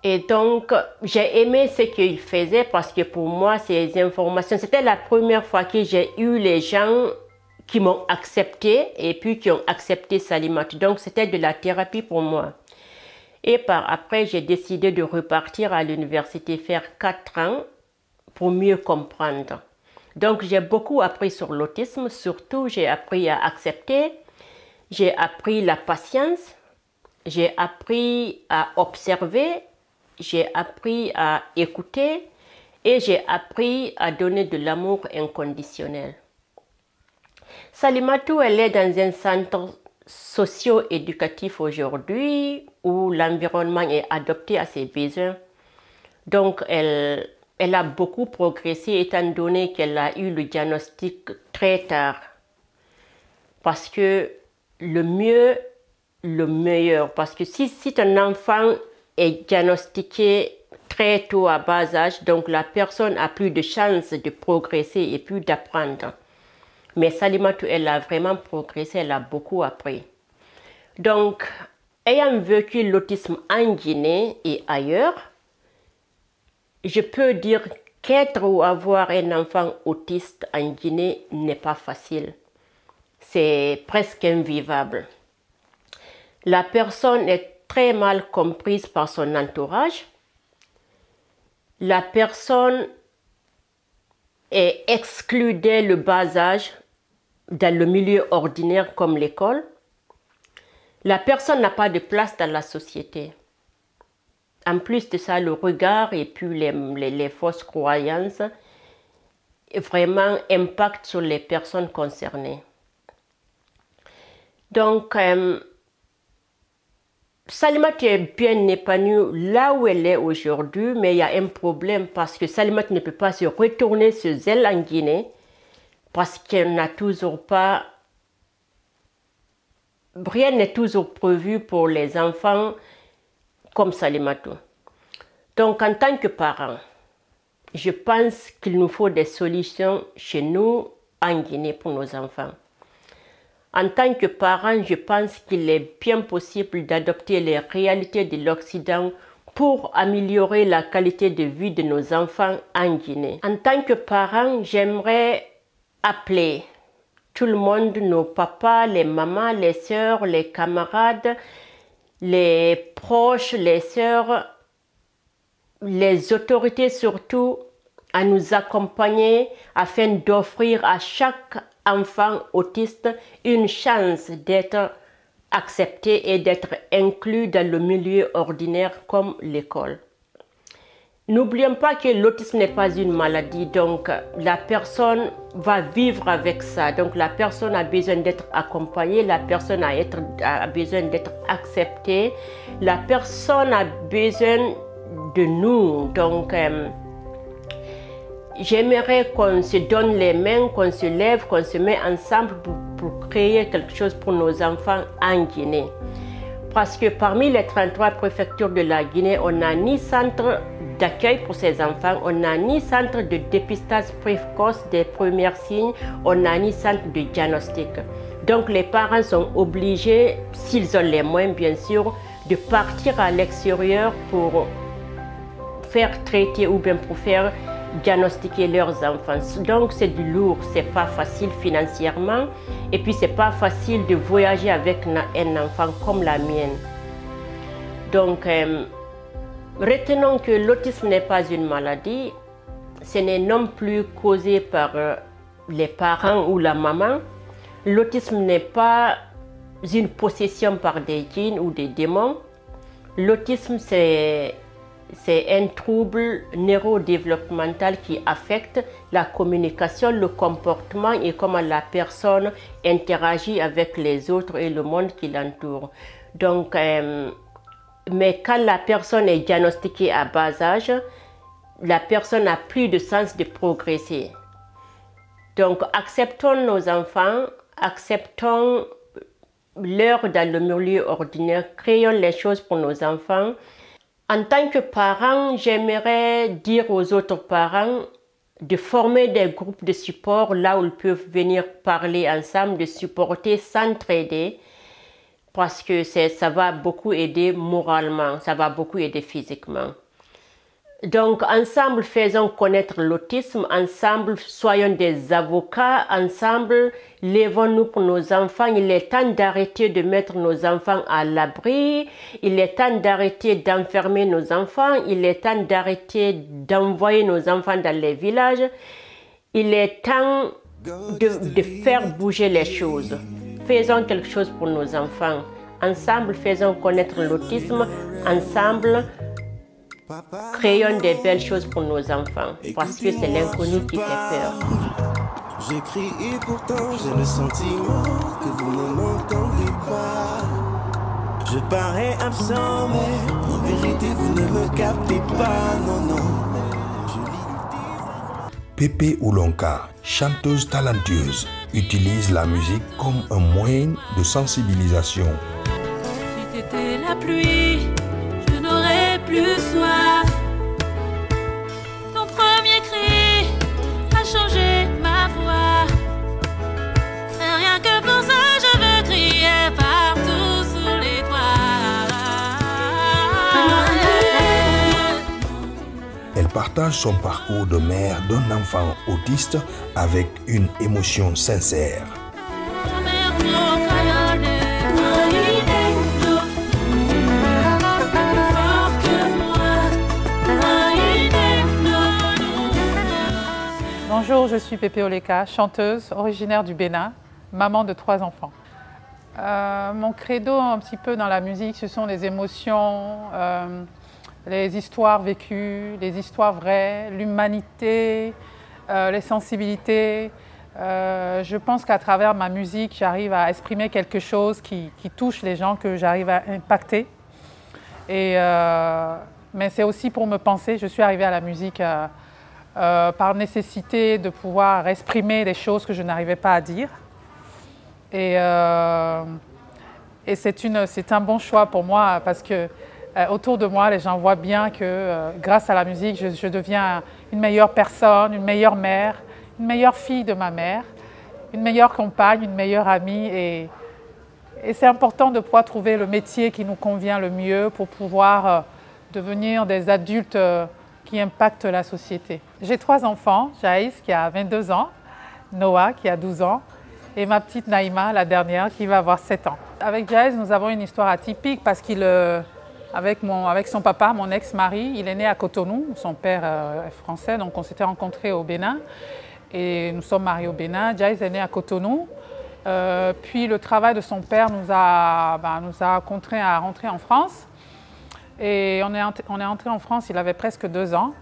Et donc, j'ai aimé ce qu'il faisait parce que pour moi, ces informations, c'était la première fois que j'ai eu les gens qui m'ont accepté et puis qui ont accepté Salimatou. Donc, c'était de la thérapie pour moi. Et par après, j'ai décidé de repartir à l'université, faire 4 ans pour mieux comprendre. Donc, j'ai beaucoup appris sur l'autisme, surtout j'ai appris à accepter, j'ai appris la patience, j'ai appris à observer, j'ai appris à écouter et j'ai appris à donner de l'amour inconditionnel. Salimatou, elle est dans un centre socio-éducatif aujourd'hui où l'environnement est adapté à ses besoins. Donc, elle a beaucoup progressé étant donné qu'elle a eu le diagnostic très tard. Parce que le mieux, le meilleur. Parce que si un enfant est diagnostiqué très tôt à bas âge, donc la personne a plus de chances de progresser et plus d'apprendre. Mais Salimatou, elle a vraiment progressé, elle a beaucoup appris. Donc, ayant vécu l'autisme en Guinée et ailleurs, je peux dire qu'être ou avoir un enfant autiste en Guinée n'est pas facile. C'est presque invivable. La personne est très mal comprise par son entourage. La personne est exclue dès le bas âge dans le milieu ordinaire comme l'école. La personne n'a pas de place dans la société. En plus de ça, le regard et puis les fausses croyances vraiment impactent sur les personnes concernées. Donc, Salimatou est bien épanouie là où elle est aujourd'hui, mais il y a un problème parce que Salimatou ne peut pas se retourner sur elle en Guinée parce qu'elle n'a toujours pas... Rien n'est toujours prévu pour les enfants comme Salimatou. Donc, en tant que parents, je pense qu'il nous faut des solutions chez nous en Guinée pour nos enfants. En tant que parents, je pense qu'il est bien possible d'adopter les réalités de l'Occident pour améliorer la qualité de vie de nos enfants en Guinée. En tant que parents, j'aimerais appeler tout le monde, nos papas, les mamans, les sœurs, les camarades, les proches, les sœurs, les autorités surtout, à nous accompagner afin d'offrir à chaque enfant autiste une chance d'être accepté et d'être inclus dans le milieu ordinaire comme l'école. N'oublions pas que l'autisme n'est pas une maladie, donc la personne va vivre avec ça. Donc la personne a besoin d'être accompagnée, la personne a besoin d'être acceptée, la personne a besoin de nous. Donc j'aimerais qu'on se donne les mains, qu'on se lève, qu'on se met ensemble pour créer quelque chose pour nos enfants en Guinée. Parce que parmi les 33 préfectures de la Guinée, on n'a ni centre d'accueil pour ces enfants, on n'a ni centre de dépistage précoce des premiers signes, on n'a ni centre de diagnostic. Donc les parents sont obligés, s'ils ont les moyens bien sûr, de partir à l'extérieur pour faire traiter ou bien pour faire diagnostiquer leurs enfants. Donc c'est du lourd, c'est pas facile financièrement et puis c'est pas facile de voyager avec un enfant comme la mienne. Donc retenons que l'autisme n'est pas une maladie, ce n'est non plus causé par les parents ou la maman. L'autisme n'est pas une possession par des djinns ou des démons. L'autisme c'est un trouble neurodéveloppemental qui affecte la communication, le comportement et comment la personne interagit avec les autres et le monde qui l'entoure. Donc, mais quand la personne est diagnostiquée à bas âge, la personne n'a plus de sens de progresser. Donc, acceptons nos enfants, acceptons leur dans le milieu ordinaire, créons les choses pour nos enfants. En tant que parent, j'aimerais dire aux autres parents de former des groupes de support là où ils peuvent venir parler ensemble, de supporter, s'entraider, parce que ça va beaucoup aider moralement, ça va beaucoup aider physiquement. Donc, ensemble, faisons connaître l'autisme, ensemble, soyons des avocats, ensemble, lèvons-nous pour nos enfants. Il est temps d'arrêter de mettre nos enfants à l'abri, il est temps d'arrêter d'enfermer nos enfants, il est temps d'arrêter d'envoyer nos enfants dans les villages, il est temps de faire bouger les choses. Faisons quelque chose pour nos enfants. Ensemble, faisons connaître l'autisme, ensemble, créons des belles choses pour nos enfants, parce que c'est l'inconnu qui fait peur.
J'écris et pourtant j'ai le sentiment que vous ne m'entendez pas. Je parais absent, mais en vérité vous ne me captez pas, non, non.
Pépé Oulonka, chanteuse talentueuse, utilise la musique comme un moyen de sensibilisation.
Si t'étais la pluie, je n'aurais plus soif. Ton premier cri a changé ma voix. Et rien que pour ça, je veux crier partout sous les toits.
Elle partage son parcours de mère d'un enfant autiste avec une émotion sincère.
Bonjour, je suis Pépé Oleka, chanteuse originaire du Bénin, maman de 3 enfants. Mon credo un petit peu dans la musique, ce sont les émotions, les histoires vécues, les histoires vraies, l'humanité, les sensibilités. Je pense qu'à travers ma musique, j'arrive à exprimer quelque chose qui touche les gens, que j'arrive à impacter. Mais c'est aussi pour me penser, je suis arrivée à la musique par nécessité de pouvoir exprimer des choses que je n'arrivais pas à dire. Et c'est un bon choix pour moi parce que autour de moi, les gens voient bien que grâce à la musique, je deviens une meilleure personne, une meilleure mère, une meilleure fille de ma mère, une meilleure compagne, une meilleure amie. Et c'est important de pouvoir trouver le métier qui nous convient le mieux pour pouvoir devenir des adultes qui impactent la société. J'ai 3 enfants, Jaïs qui a 22 ans, Noah qui a 12 ans et ma petite Naïma, la dernière, qui va avoir 7 ans. Avec Jaïs, nous avons une histoire atypique parce qu'il, avec son papa, mon ex-mari, il est né à Cotonou, son père est français, donc on s'était rencontrés au Bénin et nous sommes mariés au Bénin. Jaïs est né à Cotonou, puis le travail de son père nous a contraints à rentrer en France. Et on est entré en France, il avait presque 2 ans.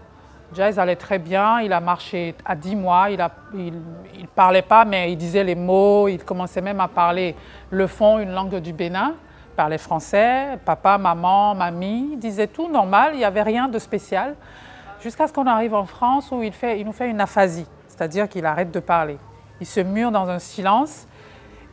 Jaïs allait très bien, il a marché à 10 mois, il parlait pas, mais il disait les mots, il commençait même à parler le fon, une langue du Bénin, il parlait français, papa, maman, mamie, il disait tout normal, il n'y avait rien de spécial. Jusqu'à ce qu'on arrive en France où il nous fait une aphasie, c'est-à-dire qu'il arrête de parler. Il se mure dans un silence.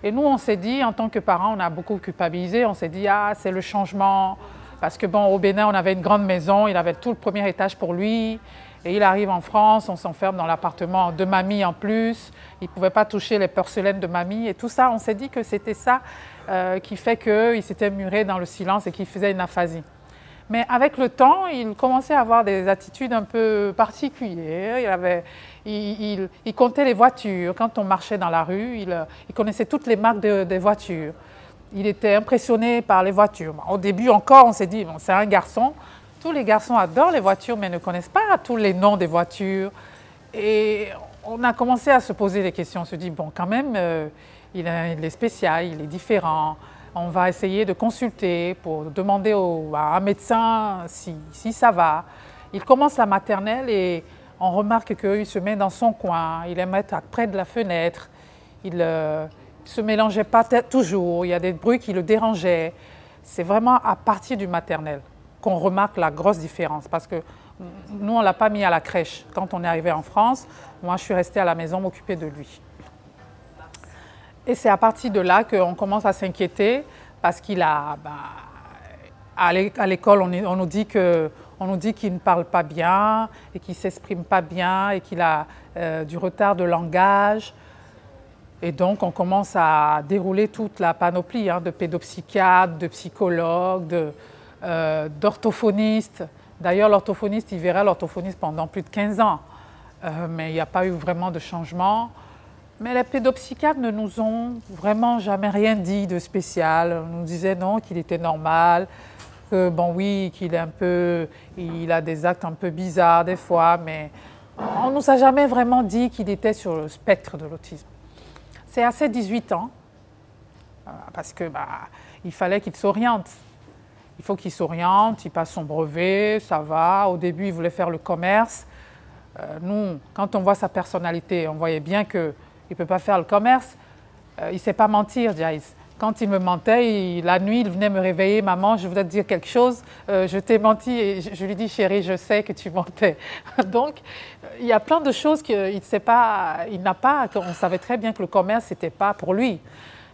Et nous, on s'est dit, en tant que parents, on a beaucoup culpabilisé, on s'est dit, ah, c'est le changement. Parce que bon, au Bénin, on avait une grande maison, il avait tout le premier étage pour lui. Et il arrive en France, on s'enferme dans l'appartement de mamie en plus. Il ne pouvait pas toucher les porcelaines de mamie. Et tout ça, on s'est dit que c'était ça qui fait qu'il s'était muré dans le silence et qu'il faisait une aphasie. Mais avec le temps, il commençait à avoir des attitudes un peu particulières. Il comptait les voitures. Quand on marchait dans la rue, il connaissait toutes les marques des voitures. Il était impressionné par les voitures. Au début encore, on s'est dit, bon, c'est un garçon. Tous les garçons adorent les voitures, mais ne connaissent pas tous les noms des voitures. Et on a commencé à se poser des questions. On se dit, bon, quand même, il est spécial, il est différent. On va essayer de consulter pour demander à un médecin si ça va. Il commence la maternelle et on remarque qu'il se met dans son coin. Il aime être près de la fenêtre. Il se mélangeait pas toujours, il y a des bruits qui le dérangeaient. C'est vraiment à partir du maternel qu'on remarque la grosse différence parce que nous, on ne l'a pas mis à la crèche. Quand on est arrivé en France, moi, je suis restée à la maison m'occuper de lui. Et c'est à partir de là qu'on commence à s'inquiéter parce qu'il a, à l'école, on nous dit qu'il ne parle pas bien et qu'il ne s'exprime pas bien et qu'il a du retard de langage. Et donc, on commence à dérouler toute la panoplie de pédopsychiatres, de psychologues, d'orthophonistes. D'ailleurs, l'orthophoniste, il verra l'orthophoniste pendant plus de 15 ans. Mais il n'y a pas eu vraiment de changement. Mais les pédopsychiatres ne nous ont vraiment jamais rien dit de spécial. On nous disait non, qu'il était normal, que bon oui, il a des actes un peu bizarres des fois, mais on ne nous a jamais vraiment dit qu'il était sur le spectre de l'autisme. C'est à ses 18 ans, parce que il fallait qu'il s'oriente. Il faut qu'il s'oriente, il passe son brevet, ça va. Au début, il voulait faire le commerce. Nous, quand on voit sa personnalité, on voyait bien qu'il ne peut pas faire le commerce. Il ne sait pas mentir, Jaïs. Quand il me mentait, la nuit, il venait me réveiller. « Maman, je voudrais te dire quelque chose. Je t'ai menti. » Et je lui dis « Chérie, je sais que tu mentais. » Donc, il y a plein de choses qu'il ne sait pas, il n'a pas. On savait très bien que le commerce, ce n'était pas pour lui.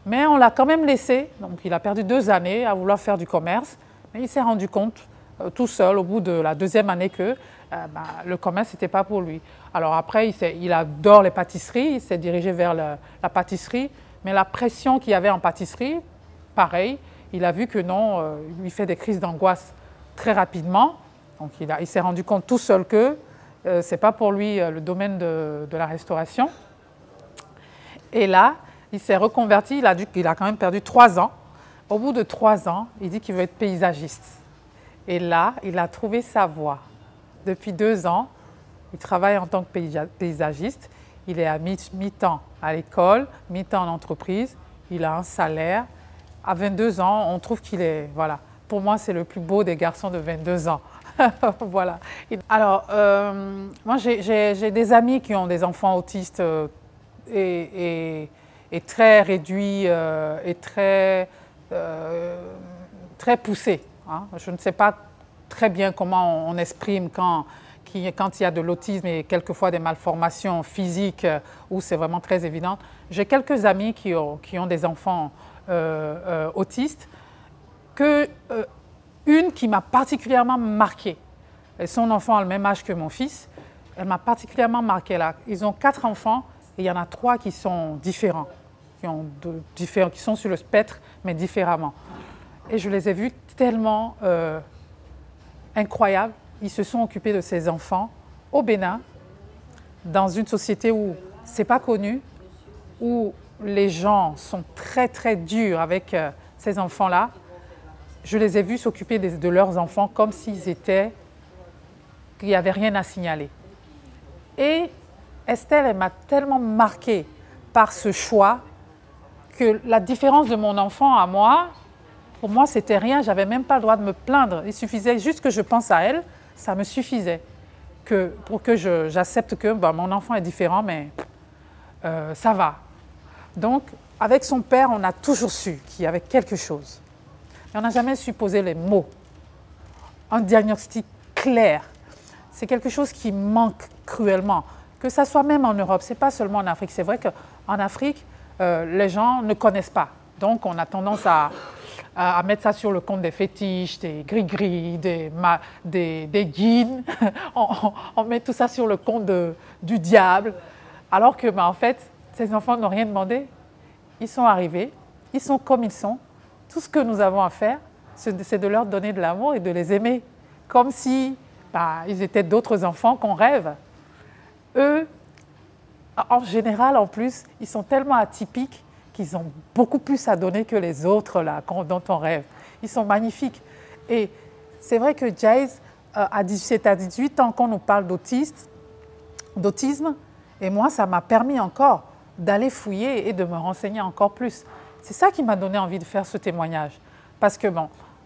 Mais on l'a quand même laissé. Donc, il a perdu 2 années à vouloir faire du commerce. Mais il s'est rendu compte tout seul, au bout de la 2e année, que le commerce, ce n'était pas pour lui. Alors après, il adore les pâtisseries. Il s'est dirigé vers la pâtisserie. Mais la pression qu'il y avait en pâtisserie, pareil, il a vu que non, il lui fait des crises d'angoisse très rapidement. Donc il s'est rendu compte tout seul que ce n'est pas pour lui le domaine de la restauration. Et là, il s'est reconverti, il a quand même perdu 3 ans. Au bout de 3 ans, il dit qu'il veut être paysagiste. Et là, il a trouvé sa voie. Depuis 2 ans, il travaille en tant que paysagiste. Il est à mi-temps à l'école, mi-temps en entreprise. Il a un salaire. À 22 ans, on trouve qu'il est... Voilà. Pour moi, c'est le plus beau des garçons de 22 ans. Voilà. Alors, moi, j'ai des amis qui ont des enfants autistes et très réduits et très poussés. Hein. Je ne sais pas très bien comment on exprime quand il y a de l'autisme et quelquefois des malformations physiques où c'est vraiment très évident. J'ai quelques amis qui ont des enfants autistes, une qui m'a particulièrement marquée. Et son enfant a le même âge que mon fils. Elle m'a particulièrement marquée là. Ils ont 4 enfants et il y en a 3 qui sont différents, qui sont sur le spectre, mais différemment. Et je les ai vus tellement incroyables. Ils se sont occupés de ces enfants au Bénin, dans une société où ce n'est pas connu, où les gens sont très très durs avec ces enfants-là. Je les ai vus s'occuper de leurs enfants comme s'il n'y avait rien à signaler. Et Estelle, elle m'a tellement marquée par ce choix que la différence de mon enfant à moi, pour moi, c'était rien. Je n'avais même pas le droit de me plaindre. Il suffisait juste que je pense à elle. Ça me suffisait pour que j'accepte que mon enfant est différent, mais ça va. Donc, avec son père, on a toujours su qu'il y avait quelque chose. Mais on n'a jamais su poser les mots. Un diagnostic clair. C'est quelque chose qui manque cruellement. Que ça soit même en Europe, ce n'est pas seulement en Afrique. C'est vrai qu'en Afrique, les gens ne connaissent pas. Donc, on a tendance à mettre ça sur le compte des fétiches, des gris-gris, des guines. On met tout ça sur le compte du diable. Alors que, en fait, ces enfants n'ont rien demandé. Ils sont arrivés, ils sont comme ils sont. Tout ce que nous avons à faire, c'est de leur donner de l'amour et de les aimer. Comme si ils étaient d'autres enfants qu'on rêve. Eux, en général, en plus, ils sont tellement atypiques qu'ils ont beaucoup plus à donner que les autres là, dont on rêve. Ils sont magnifiques. Et c'est vrai que Jaiz, c'est à 18 ans qu'on nous parle d'autisme, et moi, ça m'a permis encore d'aller fouiller et de me renseigner encore plus. C'est ça qui m'a donné envie de faire ce témoignage. Parce que,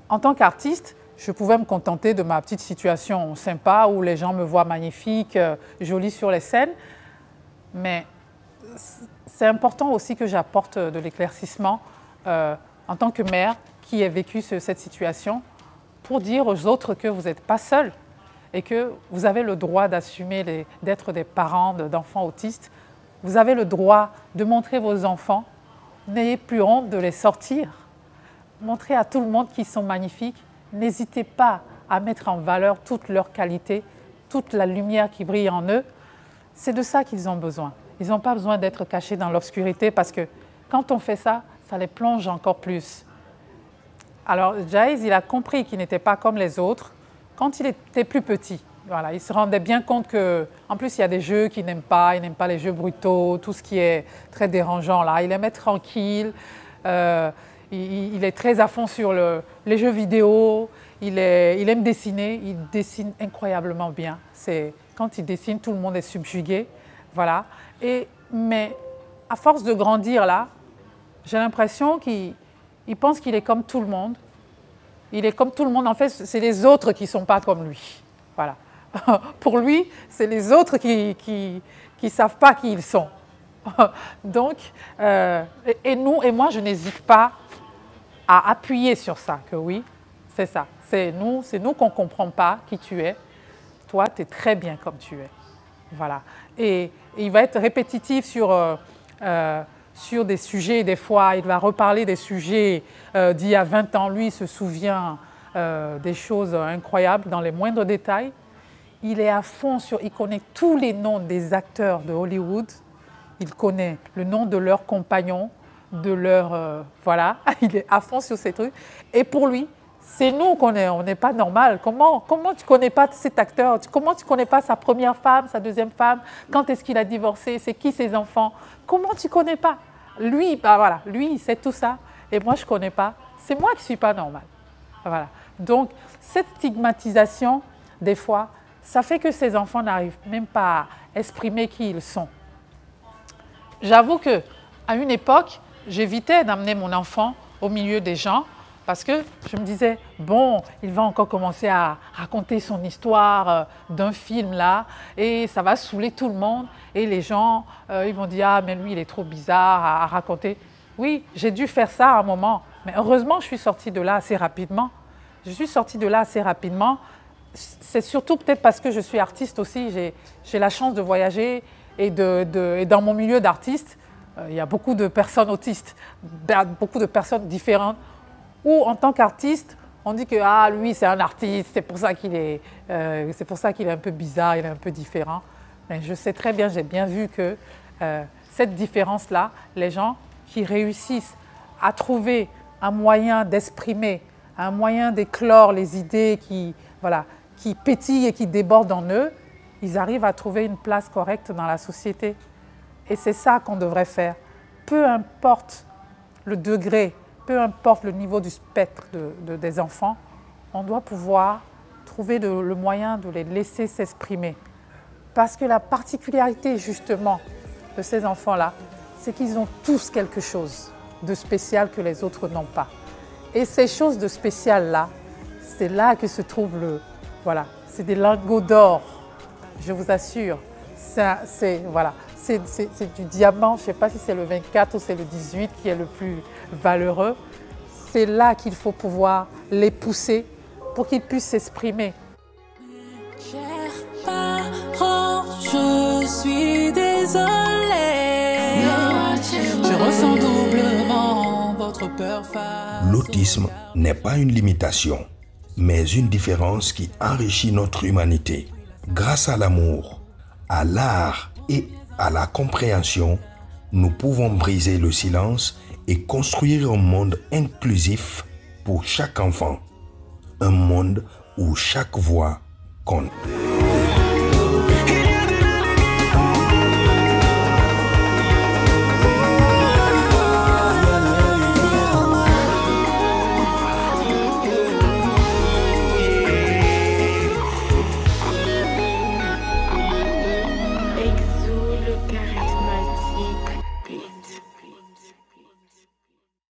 en tant qu'artiste, je pouvais me contenter de ma petite situation sympa où les gens me voient magnifique, jolie sur les scènes, mais c'est important aussi que j'apporte de l'éclaircissement en tant que mère qui a vécu cette situation pour dire aux autres que vous n'êtes pas seuls et que vous avez le droit d'assumer d'être des parents d'enfants autistes. Vous avez le droit de montrer vos enfants. N'ayez plus honte de les sortir. Montrez à tout le monde qu'ils sont magnifiques. N'hésitez pas à mettre en valeur toute leur qualité, toute la lumière qui brille en eux. C'est de ça qu'ils ont besoin. Ils n'ont pas besoin d'être cachés dans l'obscurité parce que quand on fait ça, ça les plonge encore plus. Alors, Jaiz, il a compris qu'il n'était pas comme les autres quand il était plus petit. Voilà, il se rendait bien compte qu'en plus, il y a des jeux qu'il n'aime pas. Il n'aime pas les jeux brutaux, tout ce qui est très dérangeant là. Il aime être tranquille. Il est très à fond sur les jeux vidéo. Il aime dessiner. Il dessine incroyablement bien. Quand il dessine, tout le monde est subjugué. Voilà. Mais à force de grandir là, j'ai l'impression qu'il pense qu'il est comme tout le monde. Il est comme tout le monde. En fait, c'est les autres qui ne sont pas comme lui. Voilà. Pour lui, c'est les autres qui ne savent pas qui ils sont. Donc, et moi, je n'hésite pas à appuyer sur ça, que oui, c'est ça. C'est nous qu'on ne comprend pas qui tu es. Toi, tu es très bien comme tu es. Voilà. Et il va être répétitif sur des sujets, des fois. Il va reparler des sujets d'il y a 20 ans. Lui, il se souvient des choses incroyables dans les moindres détails. Il est à fond il connaît tous les noms des acteurs de Hollywood. Il connaît le nom de leurs compagnons, de leur... voilà, il est à fond sur ces trucs. Et pour lui, c'est nous qu'on est, on n'est pas normal. Comment tu ne connais pas cet acteur? Comment tu ne connais pas sa première femme, sa deuxième femme? Quand est-ce qu'il a divorcé? C'est qui ses enfants? Comment tu ne connais pas? Lui, bah voilà, lui, il sait tout ça. Et moi, je ne connais pas. C'est moi qui ne suis pas normal. Voilà. Donc, cette stigmatisation, des fois, ça fait que ces enfants n'arrivent même pas à exprimer qui ils sont. J'avoue qu'à une époque, j'évitais d'amener mon enfant au milieu des gens parce que je me disais, bon, il va encore commencer à raconter son histoire d'un film là et ça va saouler tout le monde et les gens, ils vont dire, ah mais lui il est trop bizarre à raconter. Oui, j'ai dû faire ça à un moment, mais heureusement je suis sortie de là assez rapidement. Je suis sortie de là assez rapidement. C'est surtout peut-être parce que je suis artiste aussi, j'ai la chance de voyager et dans mon milieu d'artiste, il y a beaucoup de personnes autistes, beaucoup de personnes différentes, où en tant qu'artiste, on dit que ah, lui c'est un artiste, c'est pour ça qu'il est un peu bizarre, il est un peu différent. Mais je sais très bien, j'ai bien vu que cette différence-là, les gens qui réussissent à trouver un moyen d'exprimer, un moyen d'éclore les idées qui pétillent et qui débordent en eux, ils arrivent à trouver une place correcte dans la société. Et c'est ça qu'on devrait faire. Peu importe le degré, peu importe le niveau du spectre des enfants, on doit pouvoir trouver le moyen de les laisser s'exprimer. Parce que la particularité justement de ces enfants-là, c'est qu'ils ont tous quelque chose de spécial que les autres n'ont pas. Et ces choses de spécial-là, c'est là que se trouve c'est des lingots d'or, je vous assure. C'est du diamant, je ne sais pas si c'est le 24 ou c'est le 18 qui est le plus valeureux. C'est là qu'il faut pouvoir les pousser pour qu'ils puissent s'exprimer.
Chers parents, je suis désolée. Je ressens doublement votre peur face.
L'autisme n'est pas une limitation, mais une différence qui enrichit notre humanité. Grâce à l'amour, à l'art et à la compréhension, nous pouvons briser le silence et construire un monde inclusif pour chaque enfant. Un monde où chaque voix compte.